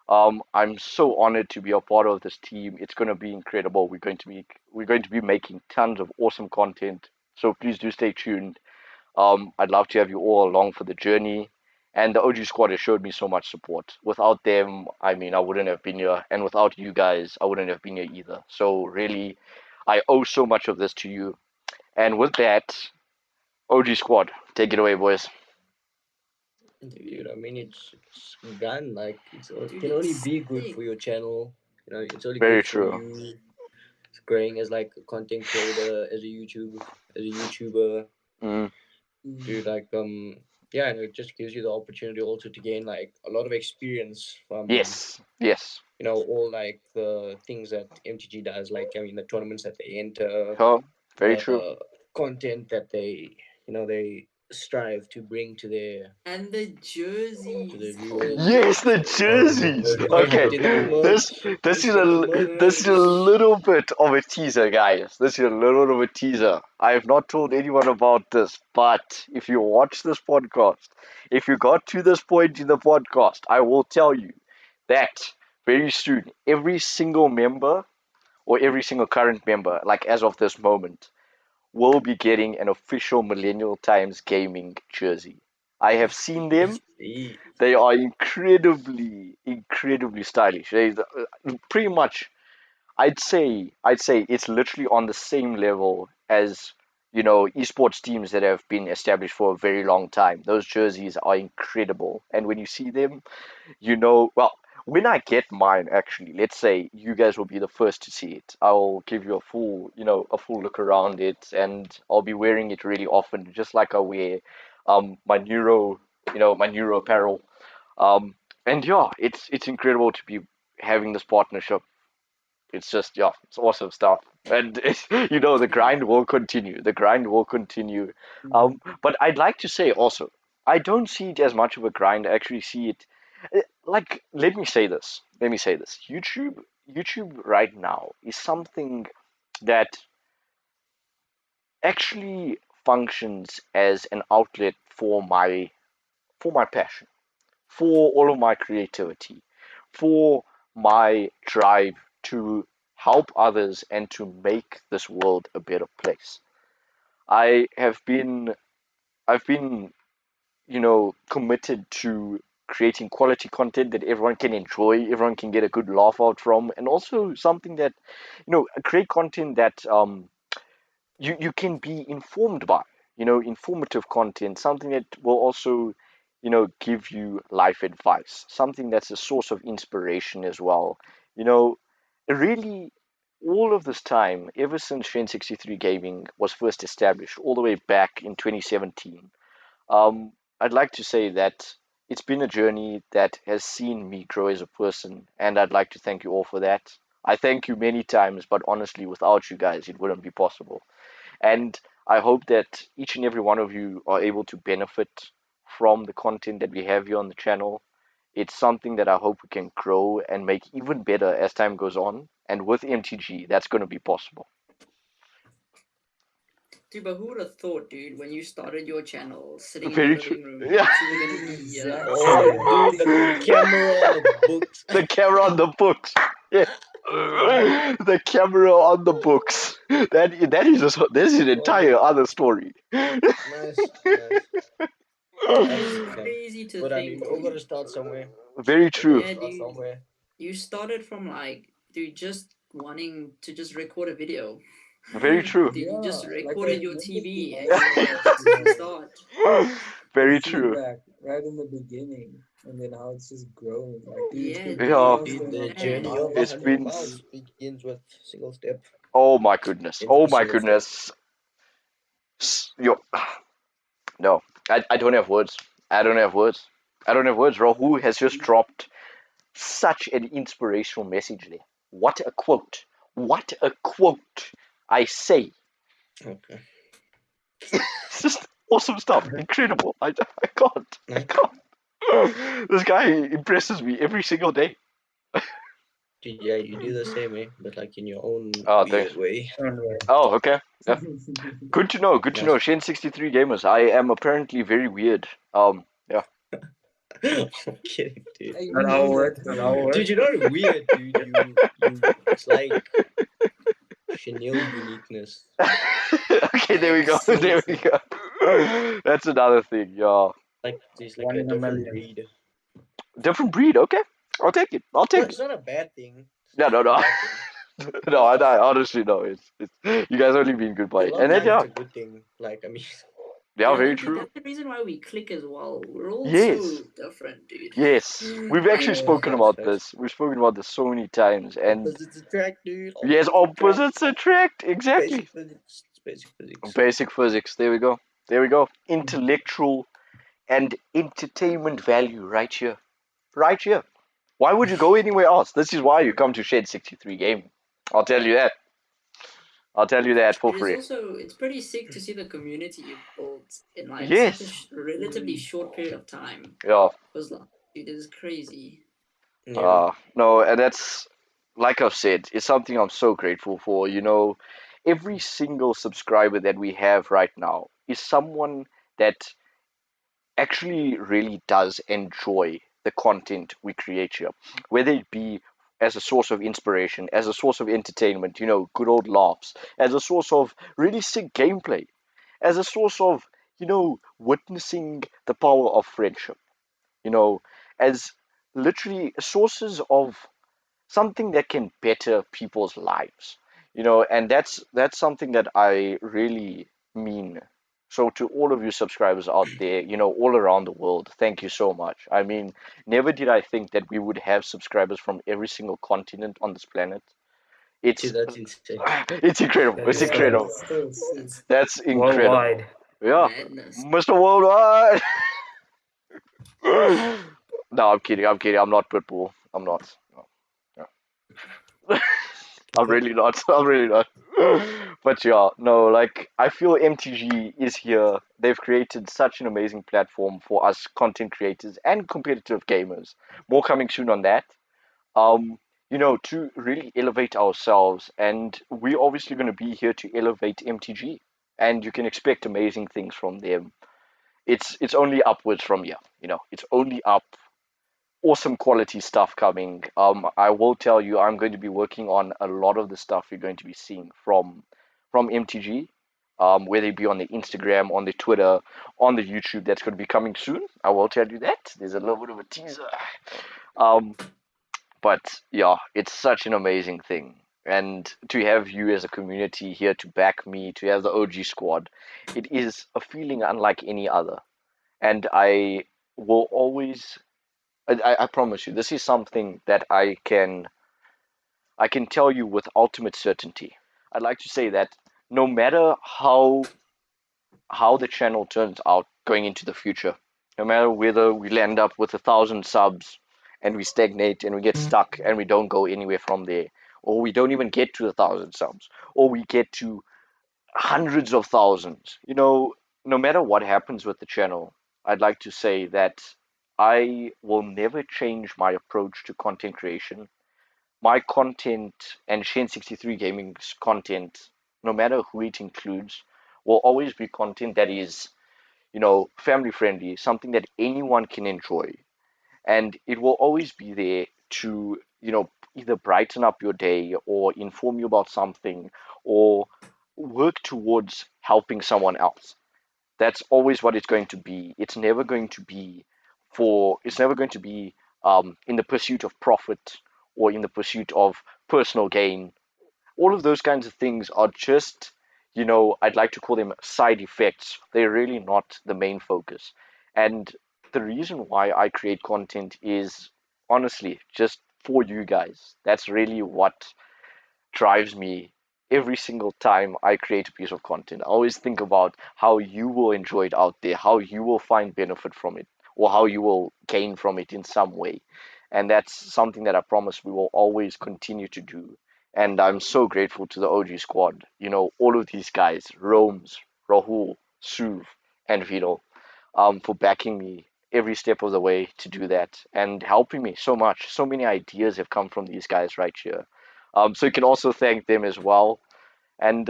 I'm so honored to be a part of this team. It's going to be incredible. We're going to be making tons of awesome content. So please do stay tuned. I'd love to have you all along for the journey. And the OG squad has showed me so much support. Without them, I mean, I wouldn't have been here. And without you guys, I wouldn't have been here either. So really, I owe so much of this to you. And with that, OG squad, take it away, boys. Dude, I mean, it's done. Like, it Dude, can only it's be good sick. for your channel. It's only Very good for true. you growing as like a content creator, as a YouTuber. Mm, Dude, like yeah, and it just gives you the opportunity also to gain like a lot of experience from yes. all like the things that MTG does, like I mean the tournaments that they enter, Oh, very true. the content that they strive to bring to their And the jerseys. viewers. Yes, the jerseys. Okay, Did the this merch. this is Get the this is a merch. little bit of a teaser, guys. This is a little bit of a teaser. I have not told anyone about this, but if you watch this podcast, if you got to this point in the podcast, I will tell you that very soon, every single member or every single current member, like as of this moment, will be getting an official Millennial Times Gaming jersey. I have seen them. They are incredibly, incredibly stylish. Pretty much, I'd say it's literally on the same level as esports teams that have been established for a very long time. Those jerseys are incredible, and when you see them, well, when I get mine, actually, let's say you guys will be the first to see it. I'll give you a full look around it, and I'll be wearing it really often, just like I wear my Neuro apparel. And yeah, it's incredible to be having this partnership. It's just, yeah, it's awesome stuff. And the grind will continue. The grind will continue. But I'd like to say also, I don't see it as much of a grind. I actually see it like, let me say this. Let me say this. YouTube right now is something that actually functions as an outlet for my passion, for all of my creativity, for my drive to help others and to make this world a better place. I have been I've been, committed to creating quality content that everyone can enjoy, everyone can get a good laugh out from, and also something that, create content that you can be informed by, informative content, something that will also, give you life advice, something that's a source of inspiration as well. You know, really, all of this time, ever since Shenz63 Gaming was first established, all the way back in 2017, I'd like to say that it's been a journey that has seen me grow as a person, and I'd like to thank you all for that. I thank you many times, but honestly, without you guys, it wouldn't be possible. And I hope that each and every one of you are able to benefit from the content that we have here on the channel. It's something that I hope we can grow and make even better as time goes on. And with MTG, that's going to be possible. Dude, but who would have thought, dude, when you started your channel, sitting in Very your true. living room, Yeah. that you were gonna be Exactly. Oh, dude, the camera on the books. The camera on the books. Yeah. The camera on the books. This is an entire other story. Nice, nice. It's That's fun. crazy to But I think. mean, we all gotta start somewhere. Very We true. gotta Yeah, start dude. somewhere. You started from like, dude, just wanting to just record a video. Very true. Dude, you just Yeah, like I recorded your remember TV you and you were like, this is the start. Very the true. feedback right in the beginning, and then how it's just grown. Like, dude, it's Yeah, been dude. Yeah. constant, The like, journey of It's 100 been. miles begins with single step. Oh my goodness. Oh Every my single step. goodness. Yo, no, I don't have words. I don't have words. I don't have words. Rahu has just dropped such an inspirational message there. What a quote. What a quote. I say. Okay. It's just awesome stuff. Incredible. I can't. I Nice. can't. This guy impresses me every single day. Dude, yeah, you do the same, eh? But like in your own Oh, weird thanks. way. Oh, okay. Yeah. Good to know. Good to Nice. know. Shen63 Gamers. I am apparently very weird. Yeah. I'm kidding, dude. Hey, Not our word. Not our word. Dude, you're not weird, dude. It's like chenille uniqueness. Okay, there we go. There we go. That's another thing. Yeah. Like there's like One a in a different million. breed. Different breed. Okay. I'll take it. I'll No, take it's it. not a bad thing. It's No, not no, a no. bad thing. No, I honestly no. It's you guys only been good A by it. lot And of then times yeah. it's a good thing. Like I mean, Yeah, Dude, I very think true. that's the reason why we click as well. We're all Yes. so different, dude. Yes. We've actually Yeah. spoken Facts, about facts. this. We've spoken about this so many times. And Opposites attract, dude. yes, opposites attract. Exactly. Basic physics. It's basic physics. Basic physics. There we go. There we go. Intellectual and entertainment value right here. Right here. Why would you go anywhere else? This is why you come to Shenz63 Gaming. I'll tell you that. I'll tell you that for It is free. also, it's pretty sick to see the community you've built in like Yes. such a relatively short period of time. Yeah. Because like, dude, it's crazy. Yeah. No, and that's like I've said, it's something I'm so grateful for. Every single subscriber that we have right now is someone that actually really does enjoy the content we create here, whether it be as a source of inspiration, as a source of entertainment, good old laughs, as a source of really sick gameplay, as a source of, witnessing the power of friendship, as literally sources of something that can better people's lives, and that's something that I really mean. So to all of you subscribers out there, all around the world, thank you so much. I mean, never did I think that we would have subscribers from every single continent on this planet. It's Dude, that's insane. it's incredible. It's That's incredible. So sick. That's That's incredible. Worldwide. Yeah, madness. Mr. Worldwide. No, I'm kidding. I'm kidding. I'm not Pitbull. I'm not. No. I'm really not. I'm really not. But yeah, no, like I feel MTG is here. They've created such an amazing platform for us content creators and competitive gamers. More coming soon on that. To really elevate ourselves, and we're obviously going to be here to elevate MTG. and you can expect amazing things from them. It's only upwards from here. It's only up. Awesome quality stuff coming. I will tell you, I'm going to be working on a lot of the stuff you're going to be seeing from MTG, whether it be on the Instagram, on the Twitter, on the YouTube. That's going to be coming soon. I will tell you that. There's a little bit of a teaser. Um, but yeah, it's such an amazing thing. And to have you as a community here to back me, to have the OG squad, it is a feeling unlike any other. And I will always, I promise you, this is something that I can tell you with ultimate certainty. I'd like to say that no matter how the channel turns out going into the future, no matter whether we land up with 1,000 subs and we stagnate and we get stuck and we don't go anywhere from there, or we don't even get to 1,000 subs, or we get to hundreds of thousands, no matter what happens with the channel, I'd like to say that I will never change my approach to content creation. My content and Shenz63 Gaming's content, no matter who it includes, will always be content that is, family friendly, something that anyone can enjoy. And it will always be there to, either brighten up your day or inform you about something or work towards helping someone else. That's always what it's going to be. It's never going to be in the pursuit of profit or in the pursuit of personal gain. All of those kinds of things are just, I'd like to call them side effects. They're really not the main focus. And the reason why I create content is honestly just for you guys. That's really what drives me every single time I create a piece of content. I always think about how you will enjoy it out there, how you will find benefit from it, or how you will gain from it in some way. And that's something that I promise we will always continue to do. And I'm so grateful to the OG squad. All of these guys, Romes, Rahul, Suv, and Vinil, for backing me every step of the way to do that and helping me so much. So many ideas have come from these guys right here. So you can also thank them as well. And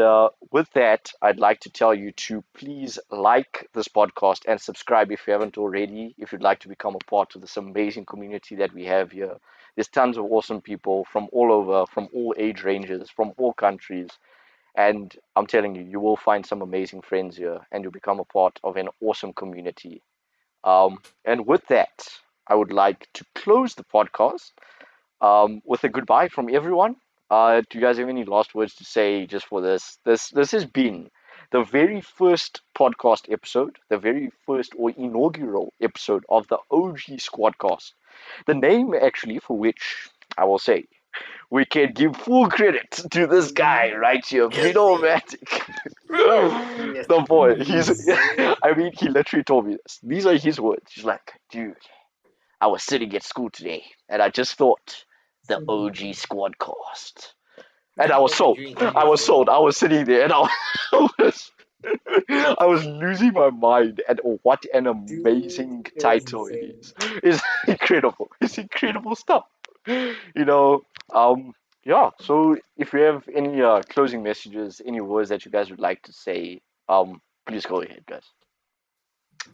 with that, I'd like to tell you to please like this podcast and subscribe if you haven't already, if you'd like to become a part of this amazing community that we have here. There's tons of awesome people from all over, from all age ranges, from all countries. And I'm telling you, you will find some amazing friends here and you'll become a part of an awesome community. And with that, I would like to close the podcast with a goodbye from everyone. Do you guys have any last words to say just for this? This has been the very first podcast episode, the very first or inaugural episode of the OG Squadcast. The name actually for which I will say we can give full credit to this guy right here, Vinil. Yes, The boy, please. I mean, he literally told me this. These are his words. He's like, dude, I was sitting at school today and I just thought the OG Squadcast. And I was sold. I was sold. I was sitting there and was I was losing my mind. And what an amazing Dude, it was title it insane. is. It's incredible. It's incredible stuff. You know, yeah. So if you have any closing messages, any words that you guys would like to say, please go ahead, guys.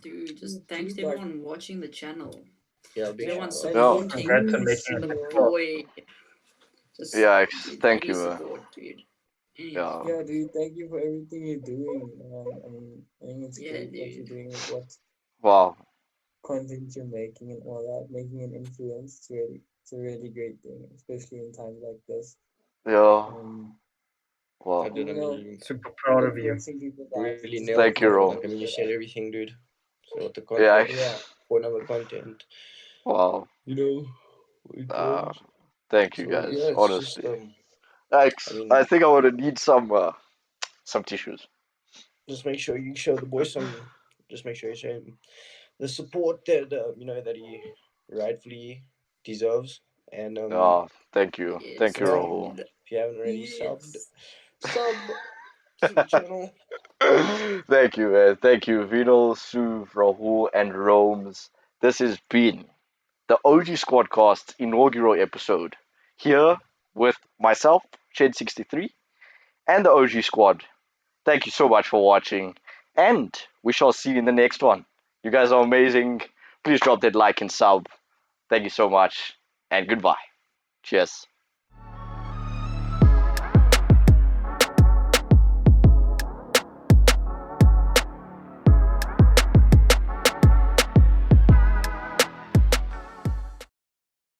Dude, just thanks to Dude, like, everyone watching the channel. Yeah, big Everyone shout out. Yeah. thank supporting Congrats on you, making it the to Sunil. boy. Just, Yeah, dude, thank any you. support, dude. Any Yeah. Yeah, dude, thank you for everything you're doing. I think it's Yeah, great what you're dude. doing with what Wow. content you're making and all that, making an influence. It's a really great thing, especially in times like this. Yeah. I Wow. did. I mean, Super proud of you. Influencing people's you lives really is nailed Thank you, that. Ro. Like, I mean, you said everything, dude. So with the Yeah. content, Yeah, for another content, Wow. you know, it Uh, goes. thank you, So yeah, guys. it's just Honestly, I I mean, think I would have need some tissues. just make sure you show the boy some. Just make sure you show him the support that that he rightfully deserves. And Oh, thank Yes, you, yeah, Rahul. dude. if you haven't already subbed, Yes. sub to the channel. Thank you, man. Thank you, Vinil, Suv, Rahul, and Romes. This has been the OG Squadcast inaugural episode here with myself, Shenz63, and the OG Squad. Thank you so much for watching, and we shall see you in the next one. You guys are amazing. Please drop that like and sub. Thank you so much, and goodbye. Cheers.